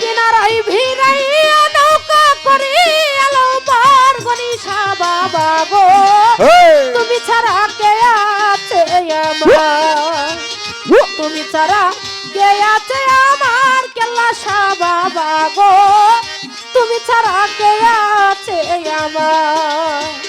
কিনারাই ভিড়াইয়া নৌকা করি এলো পার গনিশা বাবা গো তুমি ছাড়া কে আছে আমার তুমি ছাড়া কে আছে আমার কেল্লাশা বাবা গো তুমি ছাড়া কে আছে আমার